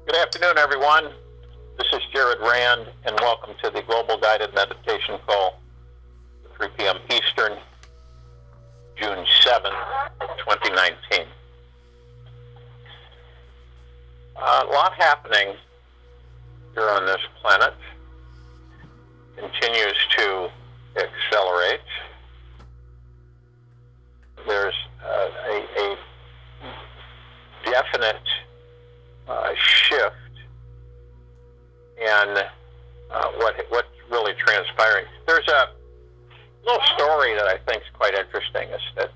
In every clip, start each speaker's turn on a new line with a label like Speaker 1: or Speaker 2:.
Speaker 1: Good afternoon, everyone. This is Jared Rand, and welcome to the Global Guided Meditation Call, 3 p.m. Eastern, June 7, 2019. A lot happening here on this planet. Continues to accelerate. There's a definite shift in what's really transpiring. There's a little story that I think is quite interesting. Is that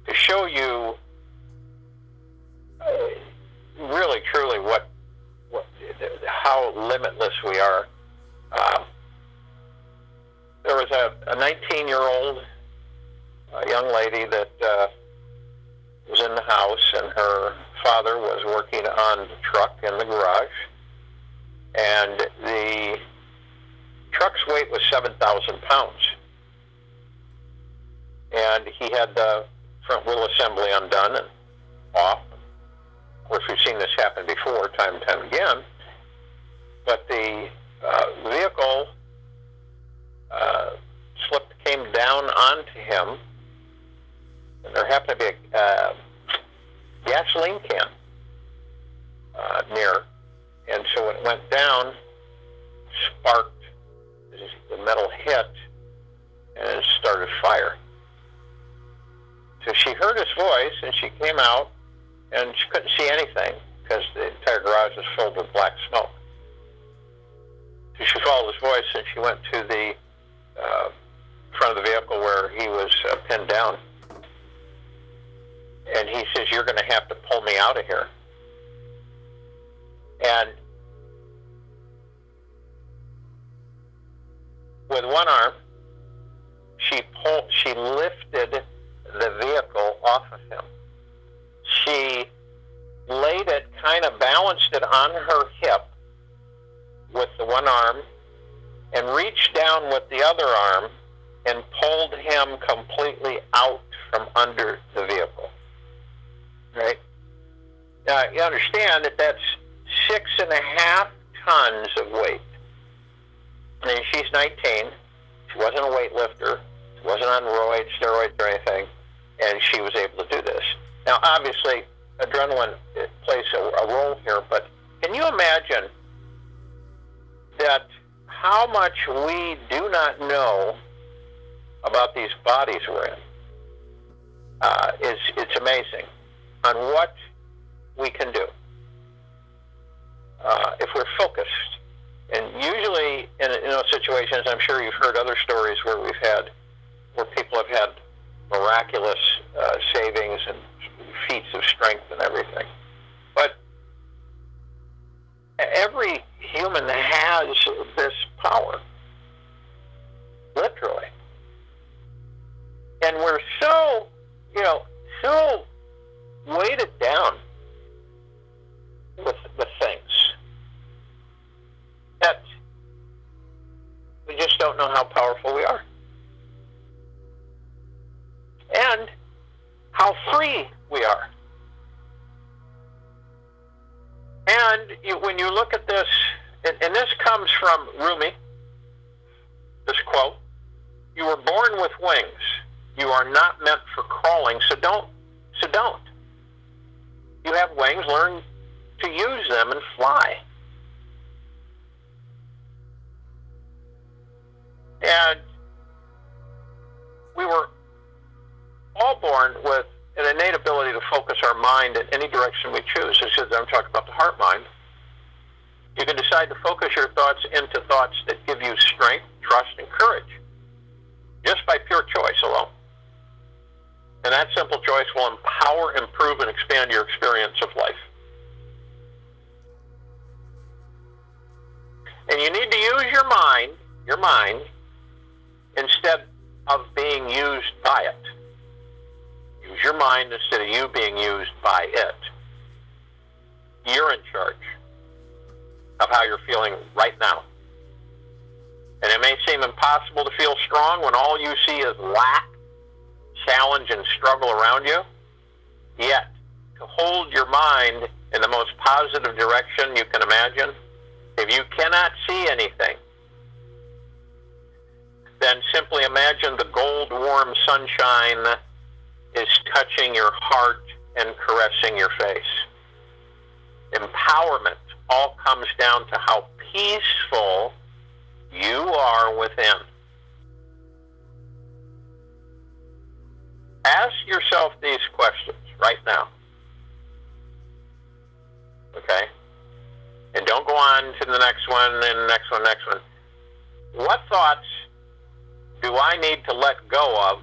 Speaker 1: to show you really truly how limitless we are. There was a 19-year-old young lady that was in the house, and her father was working on the truck in the garage, and the truck's weight was 7,000 pounds. And he had the front wheel assembly undone and off. Of course, we've seen this happen before, time and time again. But the vehicle came down onto him, and there happened to be a gasoline can near, and so when it went down, sparked, the metal hit, and it started fire. So she heard his voice, and she came out, and she couldn't see anything because the entire garage was filled with black smoke. So she followed his voice, and she went to the front of the vehicle where he was pinned down. And he says, "You're going to have to pull me out of here." And with one arm, she lifted the vehicle off of him. She laid it, kind of balanced it on her hip with the one arm, and reached down with the other arm and pulled him completely out from under the vehicle. Right? Now, you understand that that's 6.5 tons of weight. And she's 19. She wasn't a weightlifter. She wasn't on steroids or anything. And she was able to do this. Now, obviously, adrenaline plays a role here, but can you imagine that how much we do not know about these bodies we're in? It's amazing on what we can do if we're focused. And usually in those situations, I'm sure you've heard other stories where people have had miraculous savings and feats of strength and everything. But every human has this power, literally. And we're so weighted down with things that we just don't know how powerful we are. And how free we are. And when you look at this, and this comes from Rumi, this quote, "You were born with wings. You are not meant for crawling, so don't. You have wings, learn to use them and fly." And we were all born with an innate ability to focus our mind in any direction we choose. I'm talking about the heart mind. You can decide to focus your thoughts into thoughts that give you strength, trust, and courage, just by pure choice alone. And that simple choice will empower, improve, and expand your experience of life. And you need to use your mind, instead of being used by it. Use your mind instead of you being used by it. You're in charge of how you're feeling right now. And it may seem impossible to feel strong when all you see is lack, challenge, and struggle around you. Yet, to hold your mind in the most positive direction you can imagine? If you cannot see anything, then simply imagine the gold warm sunshine is touching your heart and caressing your face. Empowerment all comes down to how peaceful you are within. Ask yourself these questions right now. Okay? And don't go on to the next one and the next one, next one. What thoughts do I need to let go of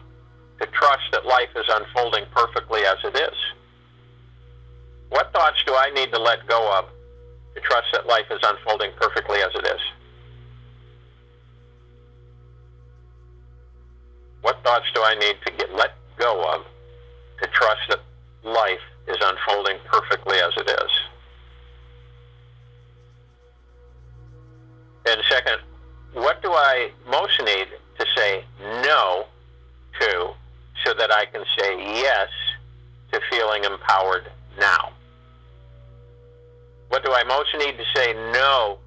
Speaker 1: to trust that life is unfolding perfectly as it is? What thoughts do I need to let go of to trust that life is unfolding perfectly as it is? What thoughts do I need to let go of to trust that life is unfolding perfectly as it is? And second, what do I most need to say no to so that I can say yes to feeling empowered now? What do I most need to say no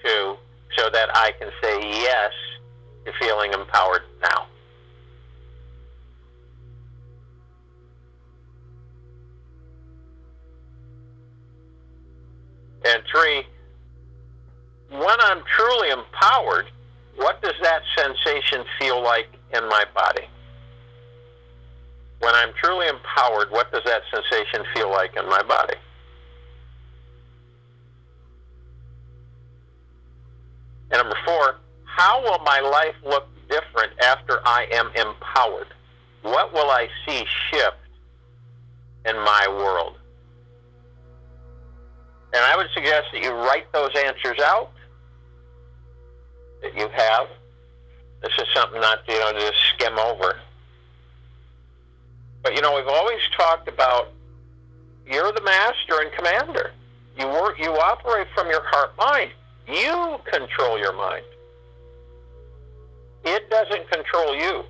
Speaker 1: to so that I can say yes to feeling empowered now? And three, when I'm truly empowered, what does that sensation feel like in my body? When I'm truly empowered, what does that sensation feel like in my body? And number four, how will my life look different after I am empowered? What will I see shift in my world? And I would suggest that you write those answers out that you have. This is something not to just skim over. But we've always talked about you're the master and commander. You operate from your heart mind. You control your mind. It doesn't control you.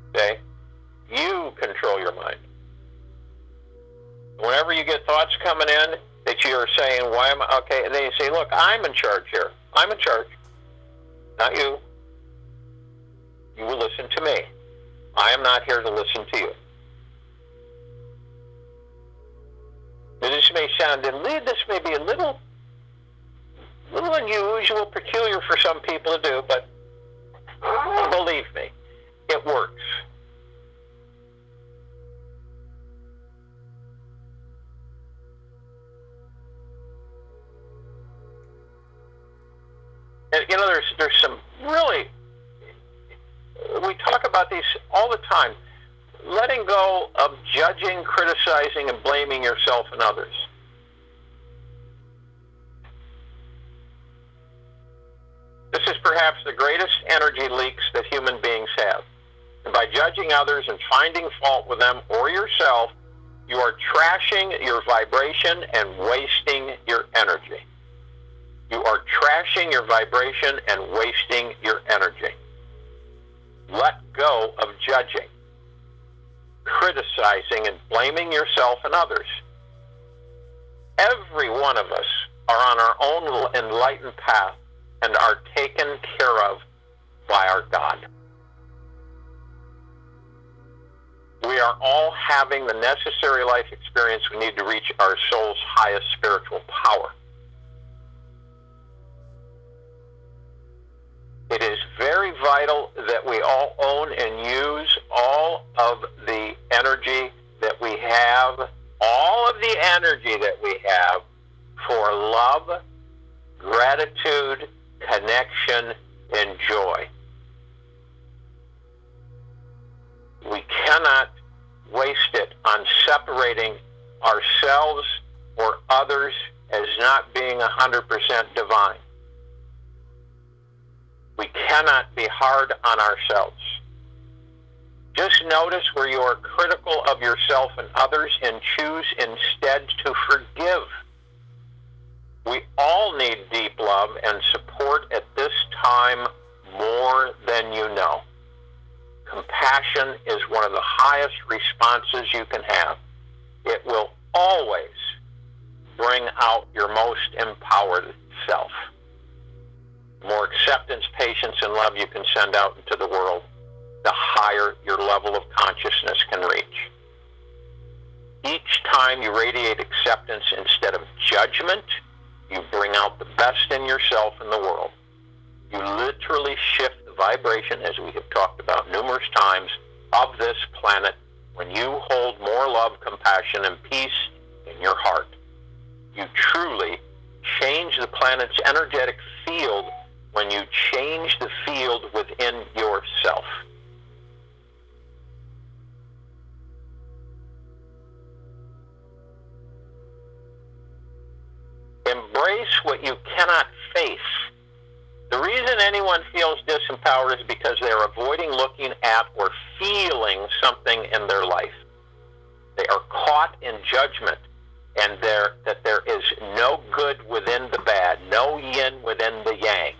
Speaker 1: Okay? You control your mind. Whenever you get thoughts coming in that you're saying, why am I, okay, and then you say, look, I'm in charge here. I'm in charge. Not you. You will listen to me. I am not here to listen to you. This may be a little unusual, peculiar for some people to do, but believe me, it works. And there's some really, we talk about these all the time, letting go of judging, criticizing, and blaming yourself and others. This is perhaps the greatest energy leaks that human beings have. And by judging others and finding fault with them or yourself, you are trashing your vibration and wasting your energy. You are trashing your vibration and wasting your energy. Let go of judging, criticizing, and blaming yourself and others. Every one of us are on our own enlightened path and are taken care of by our God. We are all having the necessary life experience we need to reach our soul's highest spiritual power. It is very vital that we all own and use all of the energy that we have, all of the energy that we have for love, gratitude, connection, and joy. We cannot waste it on separating ourselves or others as not being 100% divine. We cannot be hard on ourselves. Just notice where you are critical of yourself and others and choose instead to forgive. We all need deep love and support at this time more than you know. Compassion is one of the highest highest responses you can have. It will always bring out your most empowered self. The more acceptance, patience, and love you can send out into the world, the higher your level of consciousness can reach. Each time you radiate acceptance instead of judgment, you bring out the best in yourself and the world. You literally shift the vibration, as we have talked about numerous times, of this planet when you hold more love, compassion, and peace in your heart. You truly change the planet's energetic field when you change the field within yourself. Embrace what you cannot face. The reason anyone feels disempowered is because they're avoiding looking at or feeling something in their life. They are caught in judgment, and that there is no good within the bad, no yin within the yang.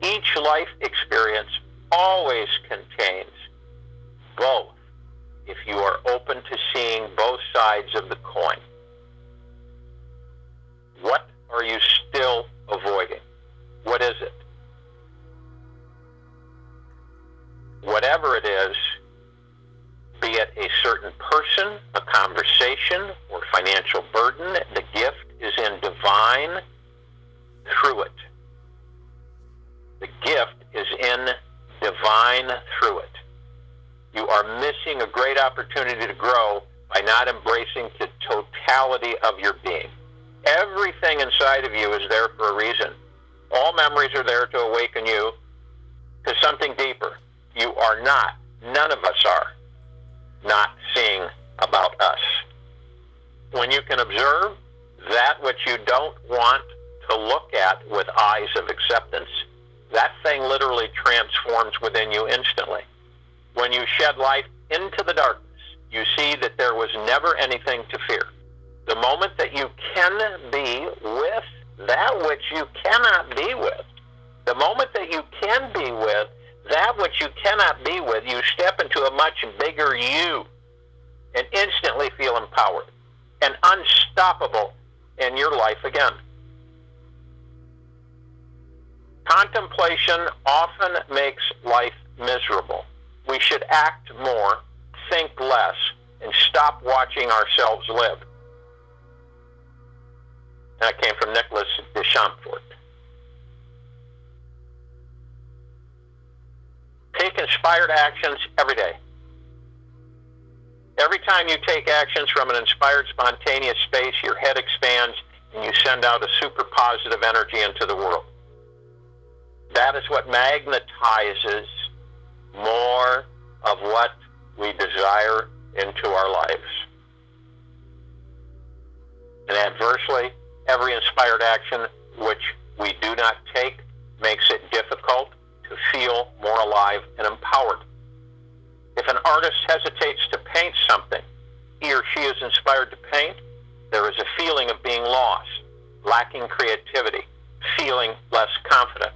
Speaker 1: Each life experience always contains both, if you are open to seeing both sides of the coin. What are you still avoiding? What is it? Whatever it is, be it a certain person, a conversation, or financial burden, the gift is in divine through it. The gift is in divine through it. You are missing a great opportunity to grow by not embracing the totality of your being. Everything inside of you is there for a reason. All memories are there to awaken you to something deeper. You are not, none of us are, not seeing about us. When you can observe that which you don't want to look at with eyes of acceptance, that thing literally transforms within you instantly. When you shed light into the darkness, you see that there was never anything to fear. The moment that you can be with that which you cannot be with, the moment that you can be with that which you cannot be with, you step into a much bigger you and instantly feel empowered and unstoppable in your life again. Contemplation often makes life miserable. We should act more, think less, and stop watching ourselves live. That came from Nicholas de Champfort. Take inspired actions every day. Every time you take actions from an inspired, spontaneous space, your head expands and you send out a super positive energy into the world. That is what magnetizes more of what we desire into our lives. And adversely, every inspired action which we do not take makes it difficult to feel more alive and empowered. If an artist hesitates to paint something he or she is inspired to paint, there is a feeling of being lost, lacking creativity, feeling less confident.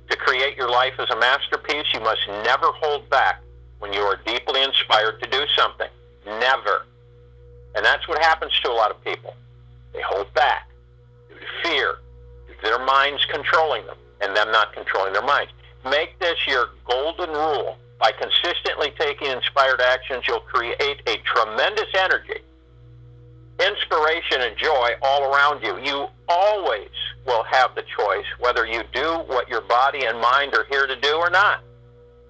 Speaker 1: To create your life as a masterpiece, you must never hold back when you are deeply inspired to do something. Never. And that's what happens to a lot of people. They hold back due to fear, due to their minds controlling them, and them not controlling their minds. Make this your golden rule. By consistently taking inspired actions, you'll create a tremendous energy, inspiration, and joy all around you. You always will have the choice whether you do what your body and mind are here to do or not.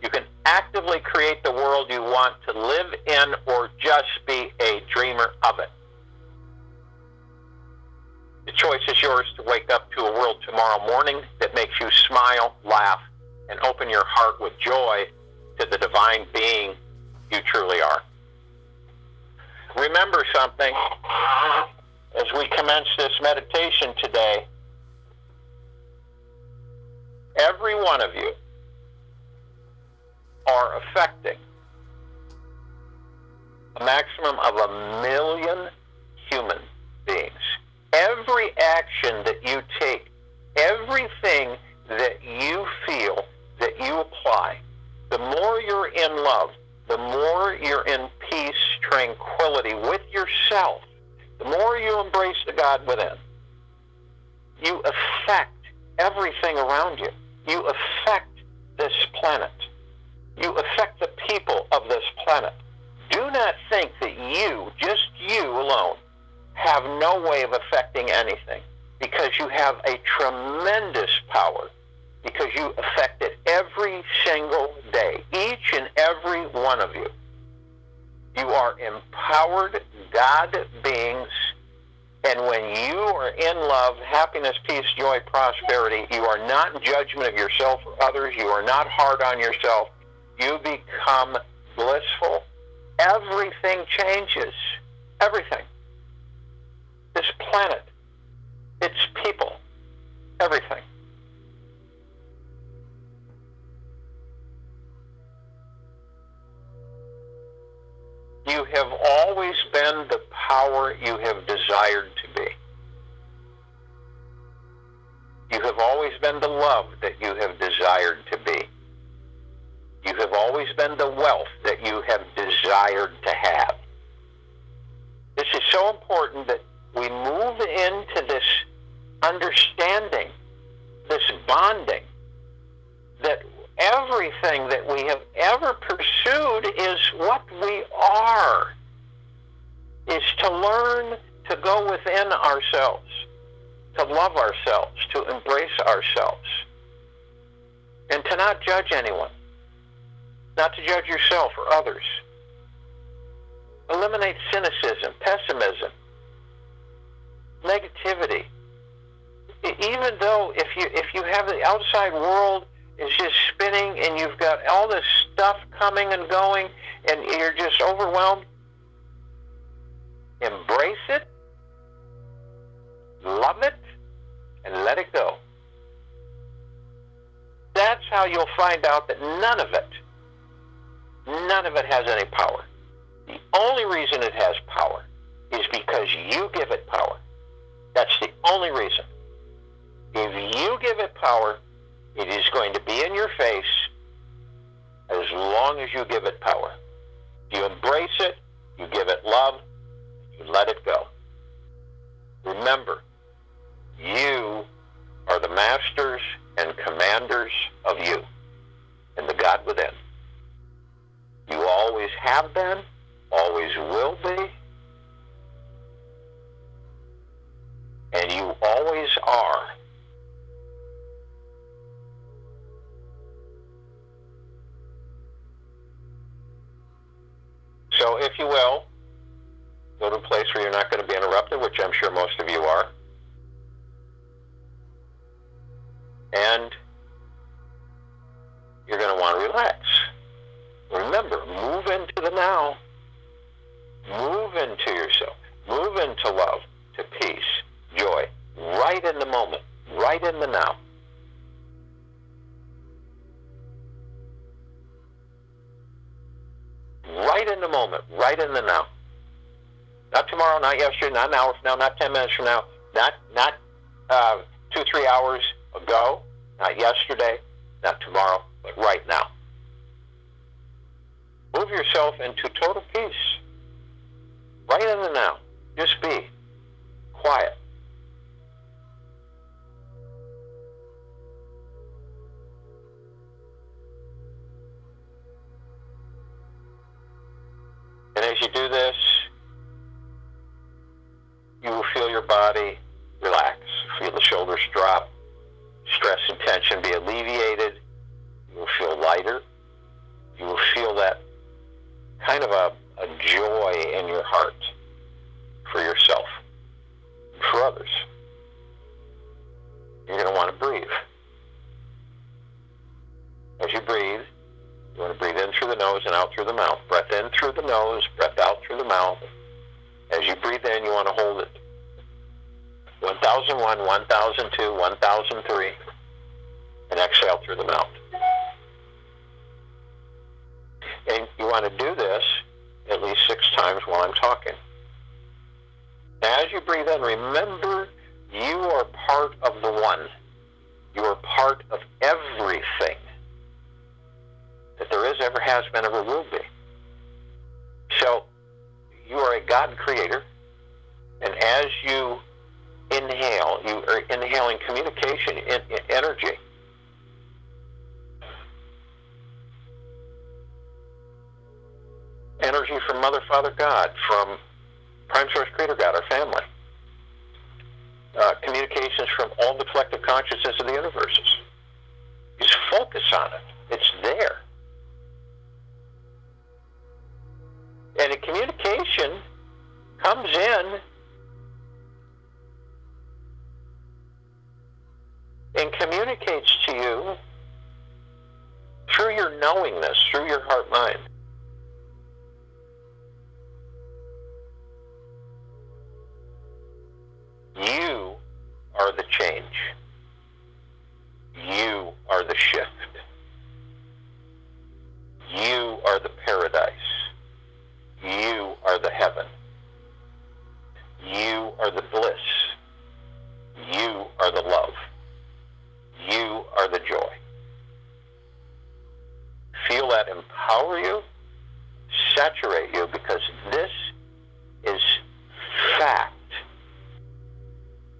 Speaker 1: You can actively create the world you want to live in or just be a dreamer of it. The choice is yours to wake up to a world tomorrow morning that makes you smile, laugh, and open your heart with joy to the divine being you truly are. Remember something as we commence this meditation today. Every one of you are affecting a maximum of 1 million human beings. Every action that you take, everything that you feel, that you apply, the more you're in love, the more you're in God within. You affect everything around you. You affect this planet. You affect the people of this planet. Do not think that you, just you alone, have no way of affecting anything, because you have a tremendous power, because you affect it every single day, each and every one of you. You are empowered God beings, and when you are in love, happiness, peace, joy, prosperity, you are not in judgment of yourself or others. You are not hard on yourself. You become blissful. Everything changes. Everything. This planet, its people, everything. You have always been the power you have desired to be. You have always been the love that you have desired to be. You have always been the wealth that you have desired to have. This is so important that we move into this understanding, this bonding, that everything that we have ever pursued is what we are, is to learn to go within ourselves, to love ourselves, to embrace ourselves, and to not judge anyone, not to judge yourself or others. Eliminate cynicism, pessimism, negativity. Even though if you have the outside world is just spinning and you've got all this stuff coming and going and you're just overwhelmed, embrace it, love it, and let it go. That's how you'll find out that none of it has any power. The only reason it has power is because you give it power. That's the only reason. If you give it power, it is going to be in your face as long as you give it power. You embrace it, you give it love, you let it go. Remember, you are the masters and commanders of you and the God within. You always have been, always will be, and you always are. So if you will, go to a place where you're not going to be interrupted, which I'm sure most of you are. And you're going to want to relax. Remember, move into the now. Move into yourself. Move into love, to peace, joy, right in the moment, right in the now. Right in the moment, right in the now. Not tomorrow, not yesterday, not an hour from now, not 10 minutes from now, not 2-3 hours ago, not yesterday, not tomorrow, but right now. Move yourself into total peace. Right in the now. Just be quiet. And as you do this, you will feel your body relax. Feel the shoulders drop. Stress and tension be alleviated. You will feel lighter. You will feel that kind of a joy in your heart for yourself and for others. You're going to want to breathe. As you breathe, you want to breathe in through the nose and out through the mouth. Breath in through the nose, breath out through the mouth. As you breathe in, you want to hold it. 1001, 1002, 1003, and exhale through the mouth. And you want to do this at least 6 times while I'm talking. As you breathe in, remember you are part of the one. You are part of everything that there is, ever has been, ever will be. So you are a God creator, and as you inhale, you are inhaling communication, energy. Energy from Mother, Father, God, from Prime Source Creator God, our family. Communications from all the collective consciousness of the universes. Just focus on it. It's there. And a communication comes in and communicates to you through your knowingness, through your heart-mind. You are the change. You are the shift. You are the paradise. You are the heaven. You are the bliss. You are the love. You are the joy. Feel that empower you, saturate you, because this is fact.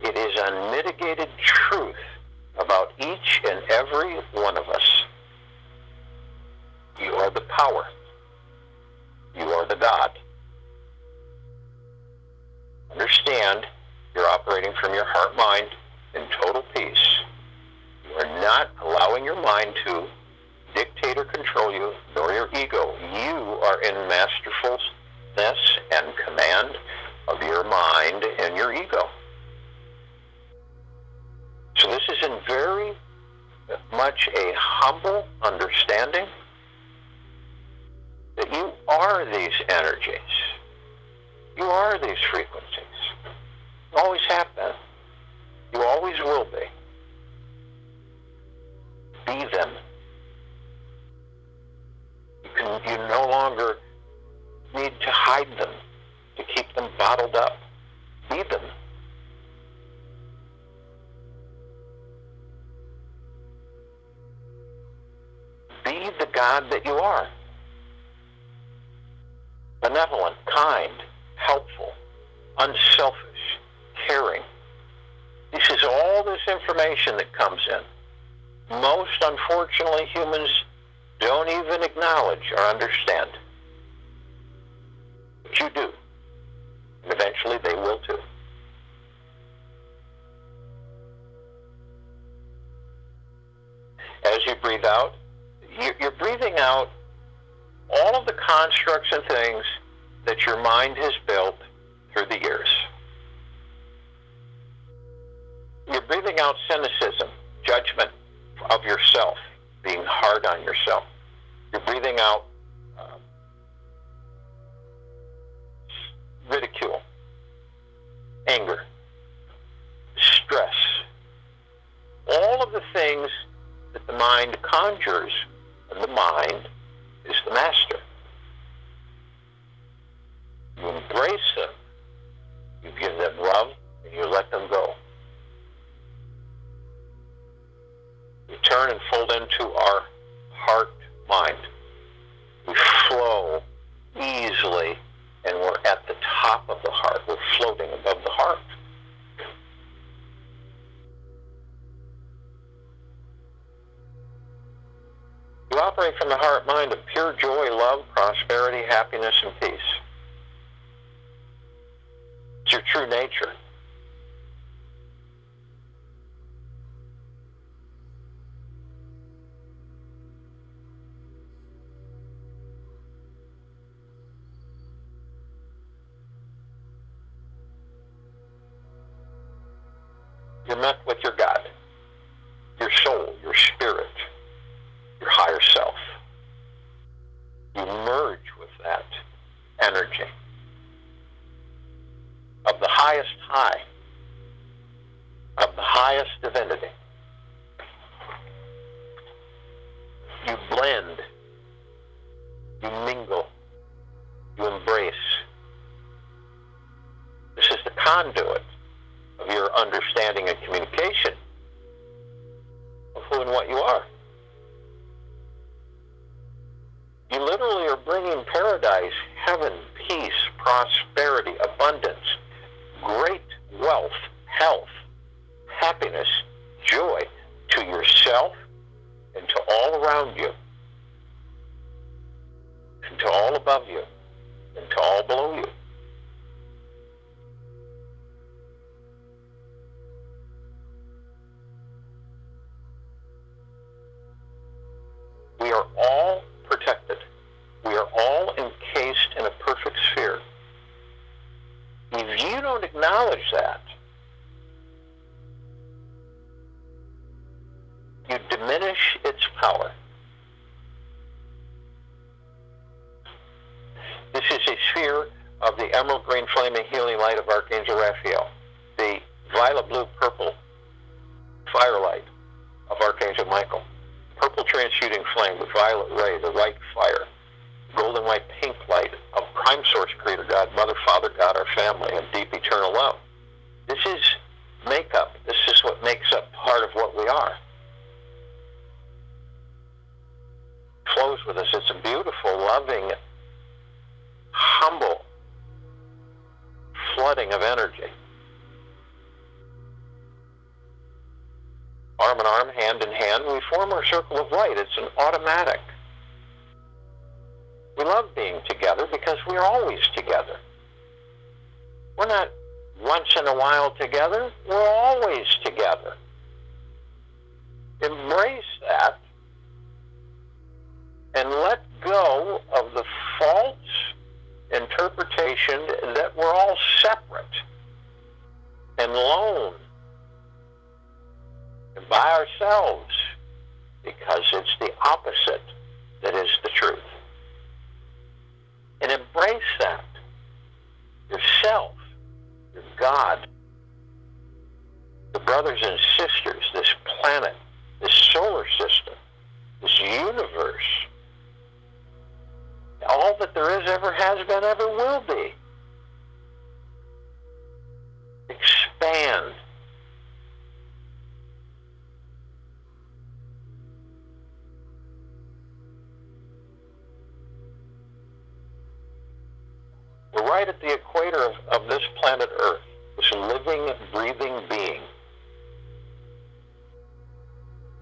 Speaker 1: It is unmitigated truth about each and every one of us. You are the power. You are the God. Understand, you're operating from your heart mind in total peace. You are not allowing your mind to dictate or control you, nor your ego. You are in masterfulness and command of your mind and your ego. So this is in very much a humble understanding that you are these energies. You are these frequencies. You always have been. You always will be. Be them. You no longer need to hide them, to keep them bottled up. Be them. Be the God that you are. Benevolent, kind, helpful, unselfish, caring. This is all this information that comes in. Most, unfortunately, humans don't even acknowledge or understand. But you do. And eventually they will too. As you breathe out, you're breathing out all of the constructs and things that your mind has built through the years. You're breathing out cynicism, judgment of yourself, being hard on yourself. You're breathing out ridicule, anger, stress, all of the things that the mind conjures, and the mind is the master. You embrace them, you give them love, and you let them go. We turn and fold into our heart mind. We flow easily, and we're at the top of the heart. We're floating above the heart. You operate from the heart mind of pure joy, love, prosperity, happiness, and peace. It's your true nature. You're met with your God, your soul, your spirit, your higher self. You merge with that energy of the highest high, of the highest divinity. You blend, you mingle, you embrace. This is the conduit of your understanding and communication of who and what you are. You literally are bringing paradise, heaven, peace, prosperity, abundance, great wealth, health, yourself and to all around you, and to all above you, and to all below you. We are all protected. We are all encased in a perfect sphere. If you don't acknowledge that, you diminish its power. This is a sphere of the emerald green flaming healing light of Archangel Raphael, the violet blue purple firelight of Archangel Michael, purple transmuting flame, the violet ray, the right fire, golden white pink light of prime source creator God, Mother, Father, God, our family, and deep eternal love. This is makeup. This is what makes up part of what we are. Flows with us. It's a beautiful, loving, humble flooding of energy. Arm in arm, hand in hand, we form our circle of light. It's an automatic. We love being together because we're always together. We're not once in a while together. We're always together. Embrace that and let go of the false interpretation that we're all separate and alone and by ourselves, because it's the opposite that is the truth. And embrace that. Yourself, your God, the brothers and sisters, this planet, this solar system, this universe, all that there is, ever has been, ever will be. Expand. We're right at the equator of this planet Earth, this living, breathing being,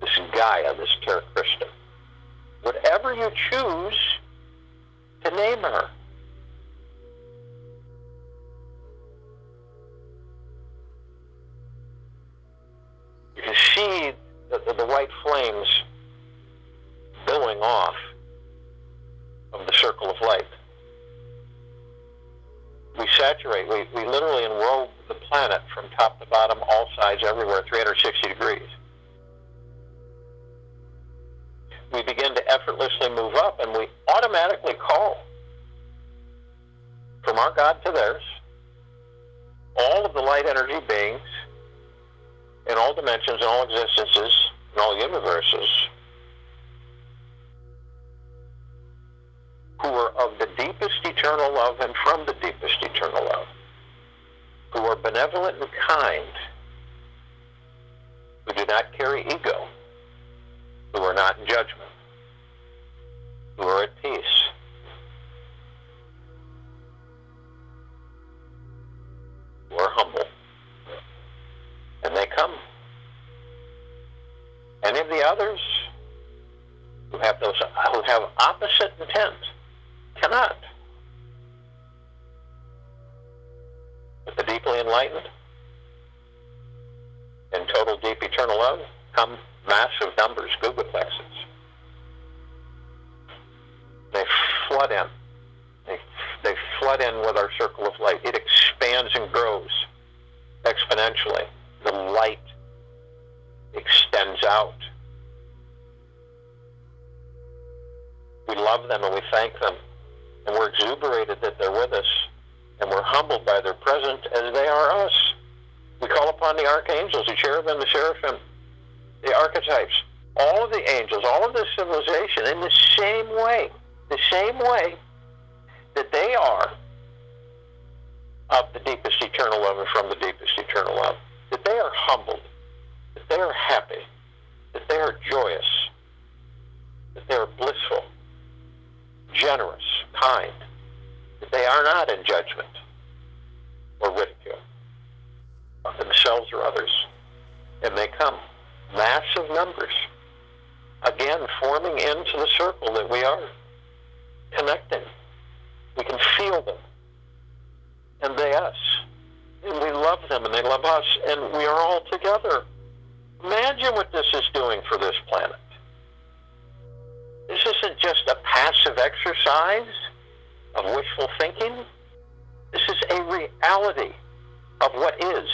Speaker 1: this Gaia, this Terra Christa. Whatever you choose to name her. You can see the white flames billowing off of the circle of light. We saturate, we literally enrobe the planet from top to bottom, all sides, everywhere, 360 degrees. We begin to effortlessly move up, and we automatically call from our God to theirs all of the light energy beings in all dimensions, in all existences, in all universes, who are of the deepest eternal love and from the deepest eternal love, who are benevolent and kind, who do not carry ego, who are not in judgment, who are at peace. Who are humble. And they come. Any of the others who have opposite intent cannot. But the deeply enlightened and total deep eternal love come massive numbers, gigaplexes. They flood in. They flood in with our circle of light. It expands and grows exponentially. The light extends out. We love them and we thank them. And we're exuberated that they're with us. And we're humbled by their presence as they are us. We call upon the archangels, the cherubim, the seraphim, the archetypes, all of the angels, all of this civilization in the same way that they are of the deepest eternal love and from the deepest eternal love, that they are humbled, that they are happy, that they are joyous, that they are blissful, generous, kind, that they are not in judgment or ridicule of themselves or others. And they come, massive numbers, again forming into the circle that we are, connecting. We can feel them, and they us. And we love them, and they love us, and we are all together. Imagine what this is doing for this planet. This isn't just a passive exercise of wishful thinking. This is a reality of what is.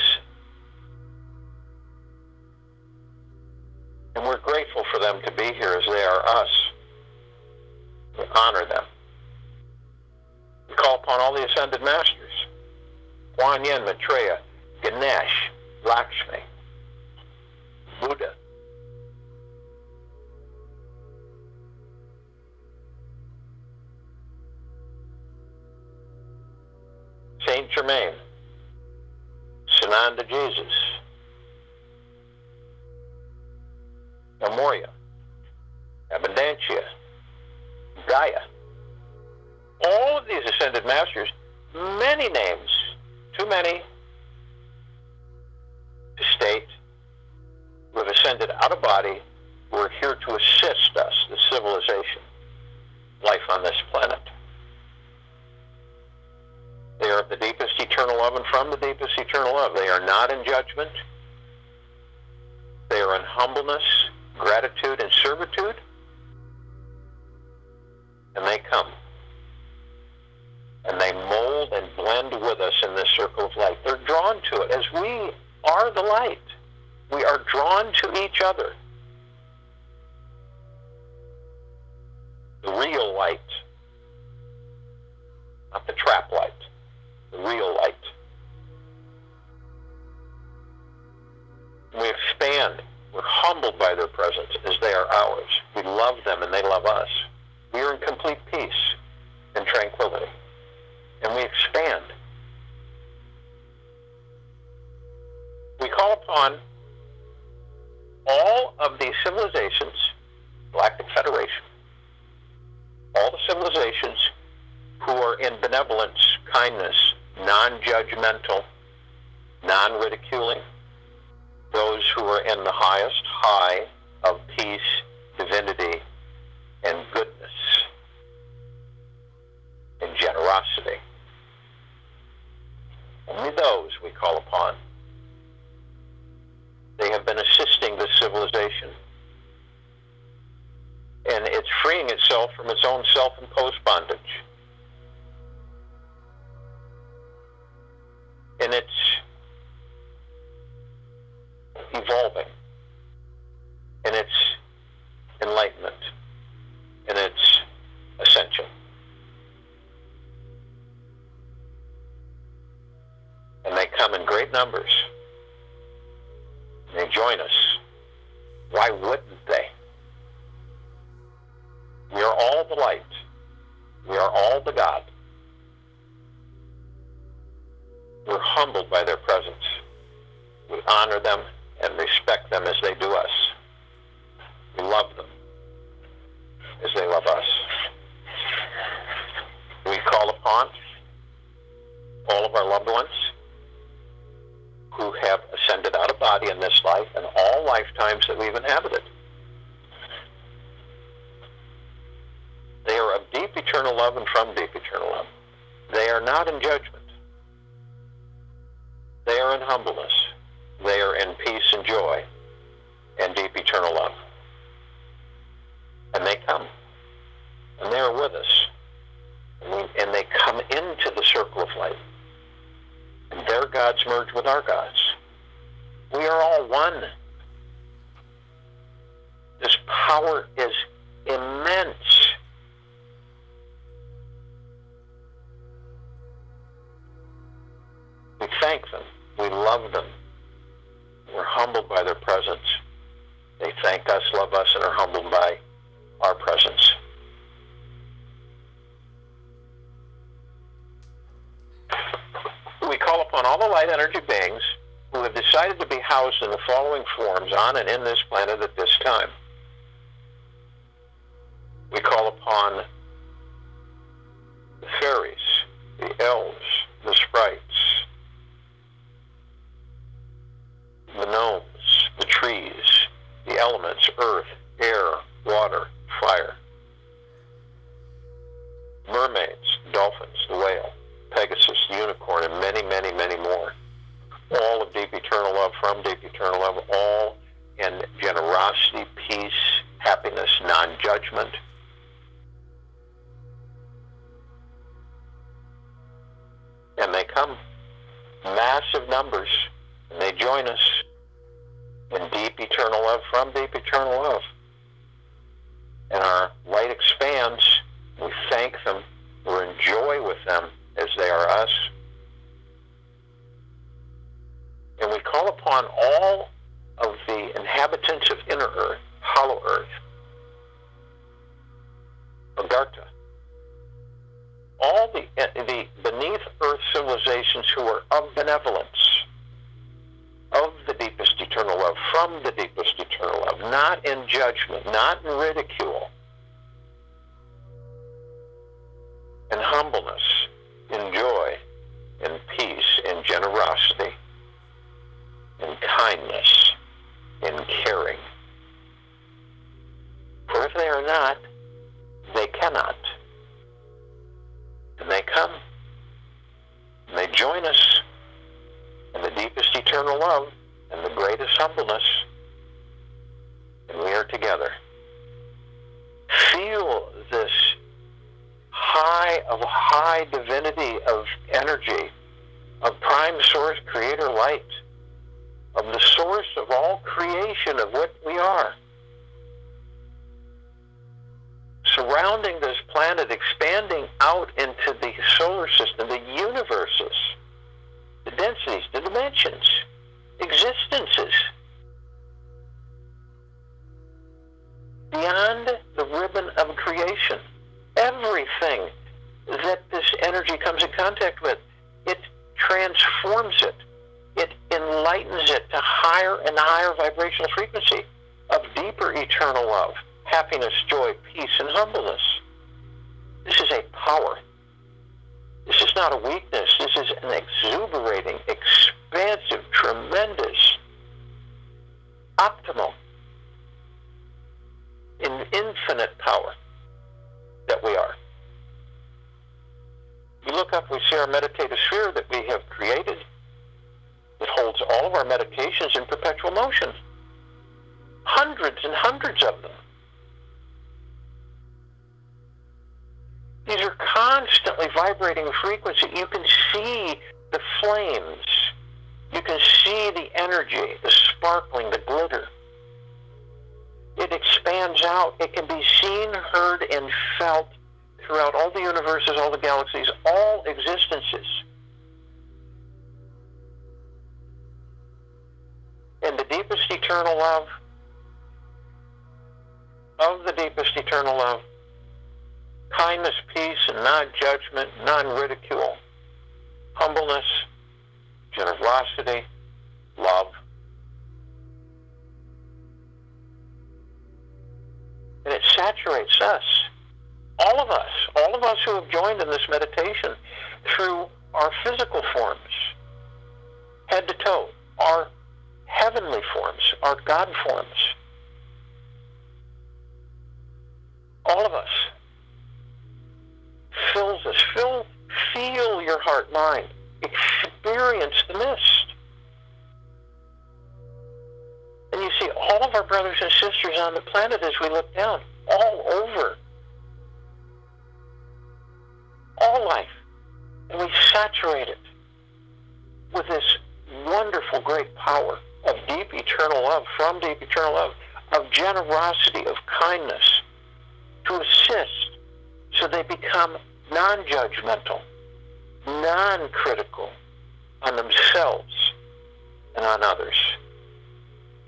Speaker 1: And we're grateful for them to be here as they are us. We honor them. We call upon all the ascended masters: Kuan Yin, Maitreya, Ganesh, Lakshmi, Buddha. Saint Germain, Sananda Jesus, Amoria, Abundantia, Gaia. All of these ascended masters, many names, too many to state, who have ascended out of body, who are here to assist us, the civilization, life on this planet. They are of the deepest eternal love and from the deepest eternal love. They are not in judgment. They are in humbleness, gratitude, and servitude. And they come. And they mold and blend with us in this circle of light. They're drawn to it. As we are the light, we are drawn to each other. The real light, not the trap light. The real light. We expand. We're humbled by their presence as they are ours. We love them and they love us. We are in complete peace and tranquility. And we expand. We call upon all of the civilizations, Galactic Federation, all the civilizations who are in benevolence, kindness, non-judgmental, non-ridiculing, those who are in the highest high of peace, divinity, and goodness, and generosity. Only those we call upon. They have been assisting this civilization, and it's freeing itself from its own self-imposed bondage. And it's evolving, and it's enlightenment, and it's ascension. And they come in great numbers. They join us. Why wouldn't they? We are all the light. We are all the God. We're humbled by their presence. We honor them and respect them as they do us. We love them as they love us. We call upon all of our loved ones who have ascended out of body in this life and all lifetimes that we've inhabited. They are of deep eternal love and from deep eternal love. They are not in judgment. They are in humbleness. They are in peace and joy and deep eternal love. And they come. And they are with us. And they come into the circle of light. And their gods merge with our gods. We are all one. This power is immense. We thank them. We love them. We're humbled by their presence. They thank us, love us, and are humbled by our presence. We call upon all the light energy beings who have decided to be housed in the following forms on and in this planet at this time. We call upon the fairies, the elves, the sprites, the gnomes, the trees, the elements, earth, air, water, fire. Mermaids, dolphins, the whale, Pegasus, the unicorn, and many, many, many more. All of deep eternal love, from deep eternal love, all in generosity, peace, happiness, non-judgment. And they come, massive numbers, and they join us in deep eternal love, from deep eternal love. And our light expands. We thank them. We're in joy with them as they are us. And we call upon all of the inhabitants of inner earth, hollow earth, Agartha, all the beneath earth civilizations who are of benevolence, of the deepest eternal love, from the deepest eternal love, not in judgment, not in ridicule, in humbleness, in joy, in peace, in generosity, in kindness, in caring. For if they are not, they cannot. And they come, and they join us in the deepest eternal love and the greatest humbleness, and we are together. Feel this high divinity of energy, of prime source creator light, of the source of all creation of what we are, surrounding this planet, expanding out into the solar system, the universes, the densities, the dimensions, existences, beyond the ribbon of creation. Everything that this energy comes in contact with, it transforms it. It enlightens it to higher and higher vibrational frequency of deeper eternal love, happiness, joy, peace, and humbleness. This is a power. This is not a weakness. This is an exuberating, expansive, tremendous, optimal, infinite power that we are. You look up, we see our meditative sphere that we have created. It holds all of our meditations in perpetual motion. Hundreds and hundreds of them. These are constantly vibrating frequency. You can see the flames. You can see the energy, the sparkling, the glitter. It expands out. It can be seen, heard, and felt throughout all the universes, all the galaxies, all existences. And the deepest eternal love, of the deepest eternal love, kindness, peace, and non-judgment, non-ridicule, humbleness, generosity, love. And it saturates us, all of us who have joined in this meditation through our physical forms, head to toe, our heavenly forms, our God forms. All of us. Fills us. Feel your heart, mind. Experience the mist. And you see all of our brothers and sisters on the planet as we look down, all over. All life. And we saturate it with this wonderful, great power of deep eternal love, from deep eternal love, of generosity, of kindness, to assist so they become non-judgmental, non-critical on themselves and on others,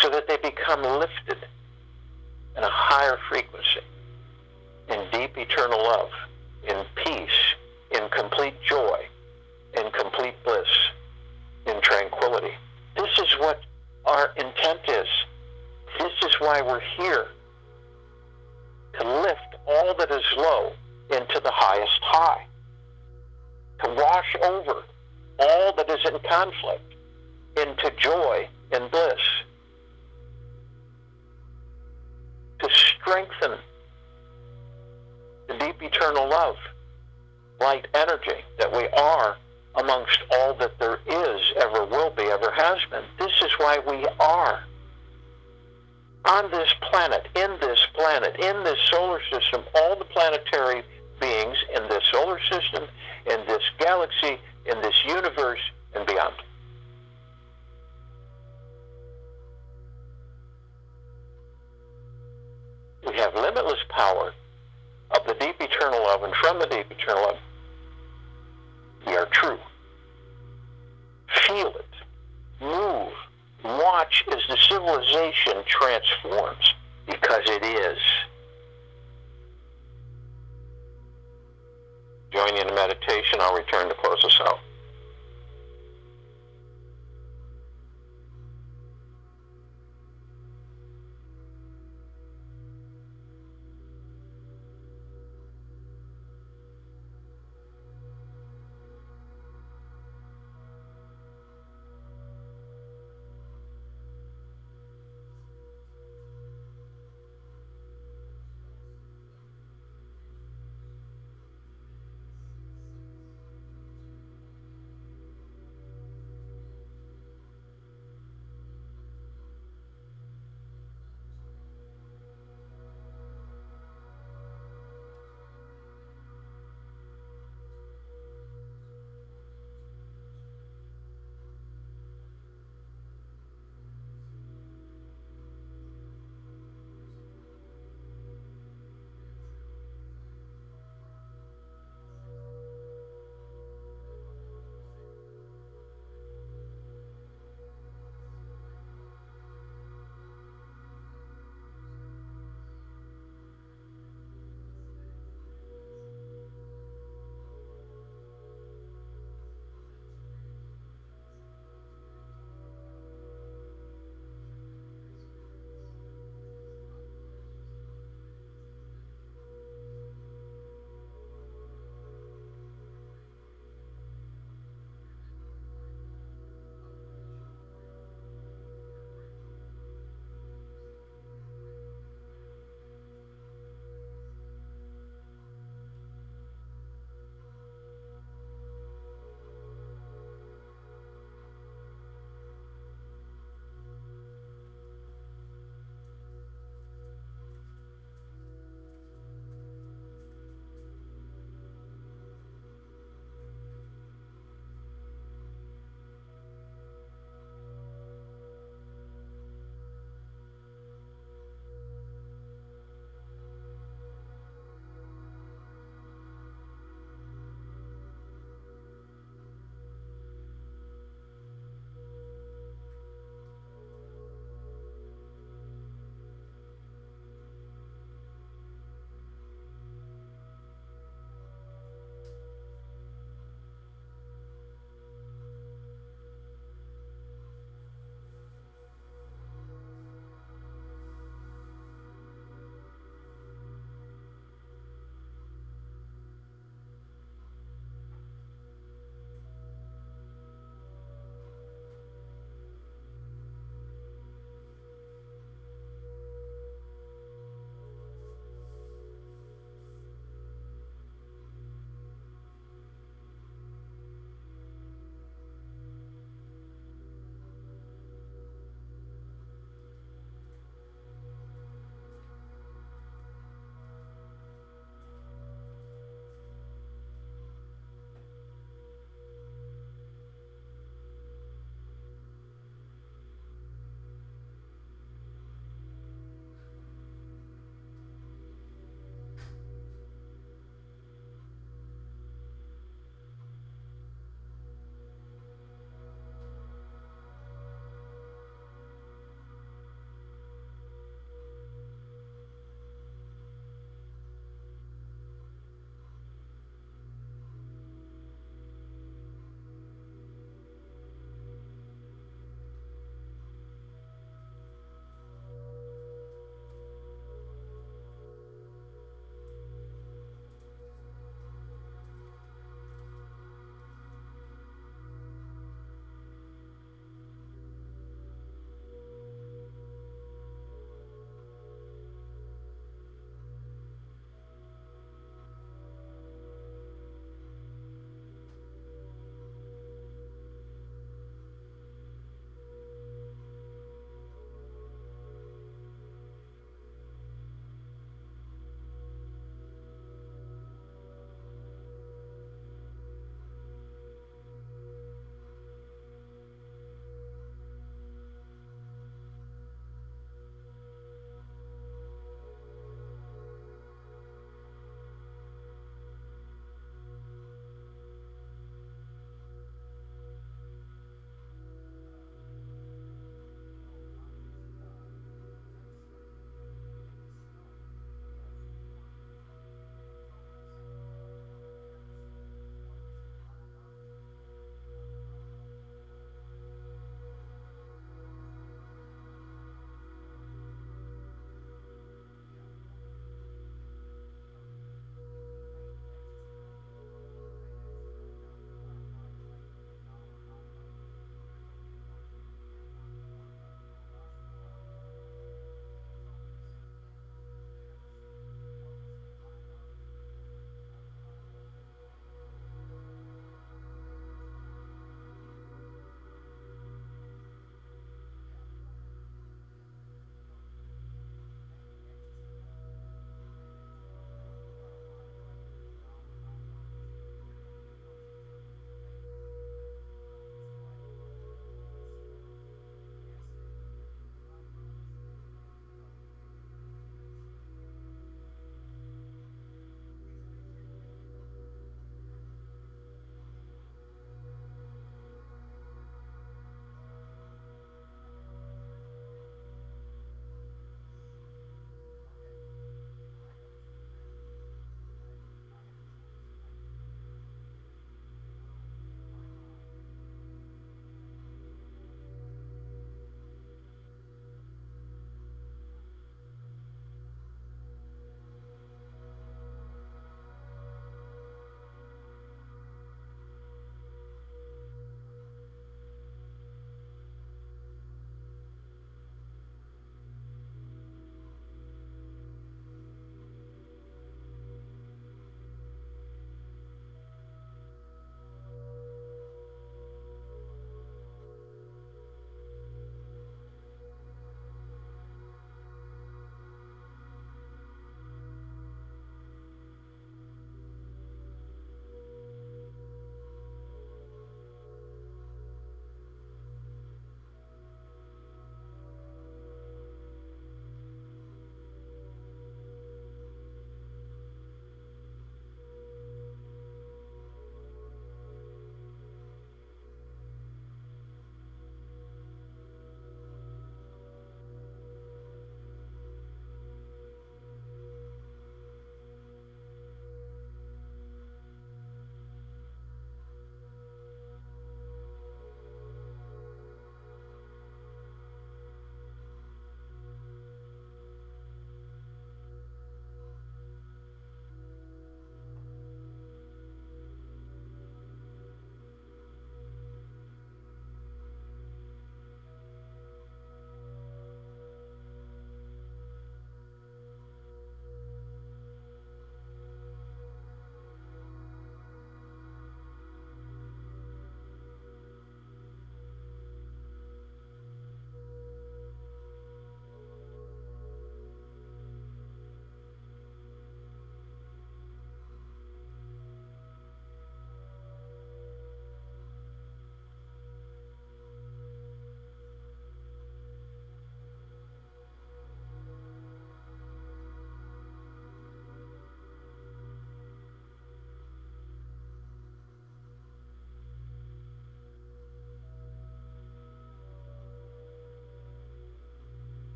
Speaker 1: so that they become lifted in a higher frequency, in deep eternal love, in peace, in complete joy, in complete bliss, in tranquility. This is what our intent is. This is why we're here, to lift all that is low into the highest high, to wash over all that is in conflict into joy and bliss, to strengthen the deep eternal love, light energy that we are amongst all that there is, ever will be, ever has been. This is why we are on this planet, in this solar system, all the planetary beings in this solar system, in this galaxy, in this universe, and beyond. We have limitless power of the deep eternal love, and from the deep eternal love, we are true. Feel it. Move. Watch as the civilization transforms, because it is. Join you in a meditation. I'll return to close us out.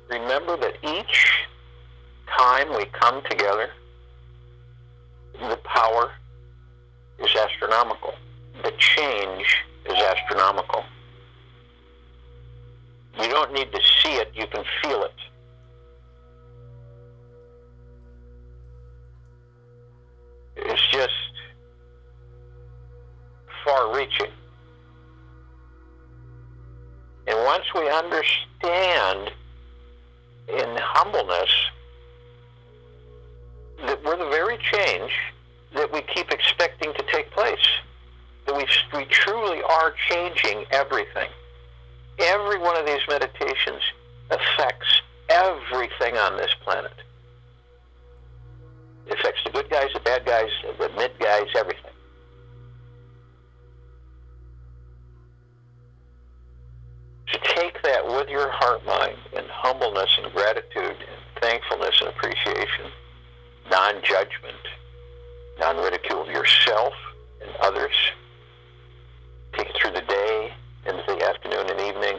Speaker 1: remember that each time we come together, the power is astronomical. The change is astronomical. You don't need to see it, you can feel it. It's just far-reaching. And once we understand in humbleness that we're the very change that we keep expecting to take place, that we truly are changing everything. Every one of these meditations affects everything on this planet. It affects the good guys, the bad guys, the mid guys, everything. To take that with your heart mind in humbleness and gratitude and thankfulness and appreciation, non-judgment, non-ridicule of yourself and others. Take it through the day, into the afternoon and evening.